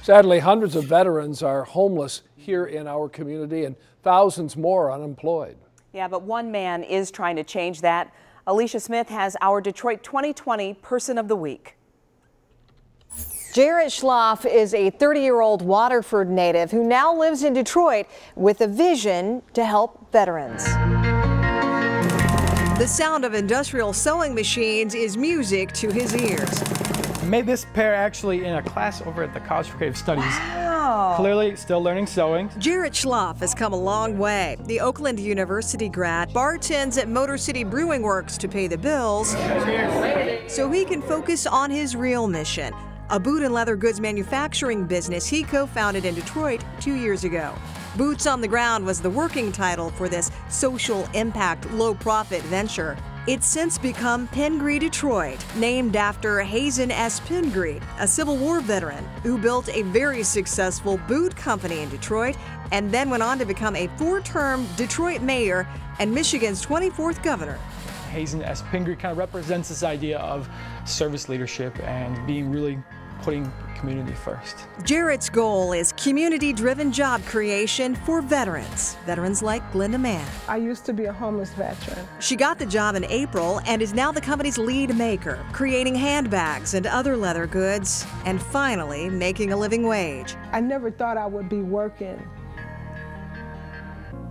Sadly, hundreds of veterans are homeless here in our community and thousands more unemployed. Yeah, but one man is trying to change that. Alicia Smith has our Detroit 2020 Person of the Week. Jarret Schlaff is a 30-year-old Waterford native who now lives in Detroit with a vision to help veterans. The sound of industrial sewing machines is music to his ears. I made this pair actually in a class over at the College for Creative Studies. Wow. Clearly still learning sewing. Jarret Schlaff has come a long way. The Oakland University grad bartends at Motor City Brewing Works to pay the bills so he can focus on his real mission, a boot and leather goods manufacturing business he co-founded in Detroit 2 years ago. Boots on the Ground was the working title for this social impact, low-profit venture. It's since become Pingree Detroit, named after Hazen S. Pingree, a Civil War veteran who built a very successful boot company in Detroit and then went on to become a 4-term Detroit mayor and Michigan's 24th governor. Hazen S. Pingree kind of represents this idea of service leadership and being really putting community first. Jarret's goal is community-driven job creation for veterans like Glenda Mann. I used to be a homeless veteran. She got the job in April and is now the company's lead maker, creating handbags and other leather goods, and finally making a living wage. I never thought I would be working,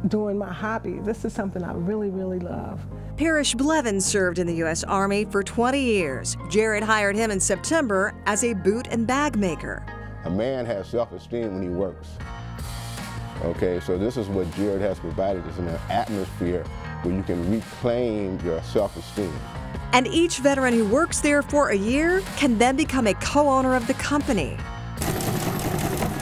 doing my hobby. This is something I really, really love. Parrish Blevins served in the U.S. Army for 20 years. Jarret hired him in September as a boot and bag maker. A man has self-esteem when he works. Okay, so this is what Jarret has provided us, an atmosphere where you can reclaim your self-esteem. And each veteran who works there for a year can then become a co-owner of the company.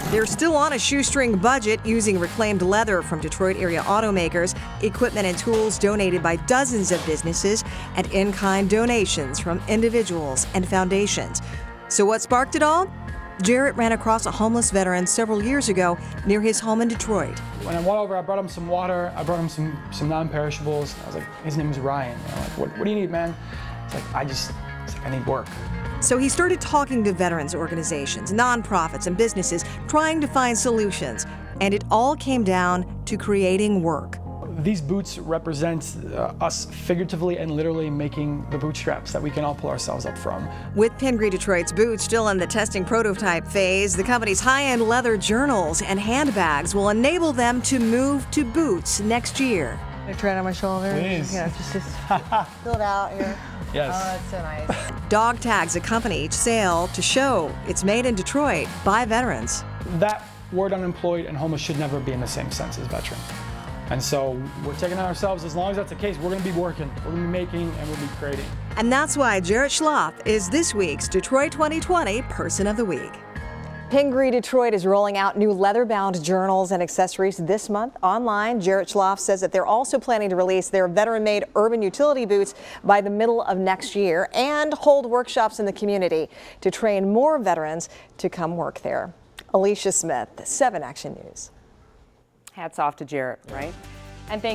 They're still on a shoestring budget using reclaimed leather from Detroit area automakers, equipment and tools donated by dozens of businesses, and in-kind donations from individuals and foundations. So what sparked it all? Jarret ran across a homeless veteran several years ago near his home in Detroit. When I went over, I brought him some water, I brought him some non-perishables. I was like, his name is Ryan. I'm like, what do you need, man? He's like, I need work. So he started talking to veterans organizations, nonprofits, and businesses, trying to find solutions. And it all came down to creating work. These boots represent us figuratively and literally making the bootstraps that we can all pull ourselves up from. With Pingree Detroit's boots still in the testing prototype phase, the company's high-end leather journals and handbags will enable them to move to boots next year. Can I try it on my shoulder? Please. Yeah, just fill it out here. Yes. Oh, that's so nice. Dog tags accompany each sale to show it's made in Detroit by veterans. That word unemployed and homeless should never be in the same sense as veteran. And so we're taking on ourselves, as long as that's the case, we're going to be working, we're going to be making, and we'll be creating. And that's why Jarret Schlaff is this week's Detroit 2020 Person of the Week. Pingree Detroit is rolling out new leather-bound journals and accessories this month online. Jarret Schlaff says that they're also planning to release their veteran-made urban utility boots by the middle of next year and hold workshops in the community to train more veterans to come work there. Alicia Smith, 7 Action News. Hats off to Jarret, right? And thank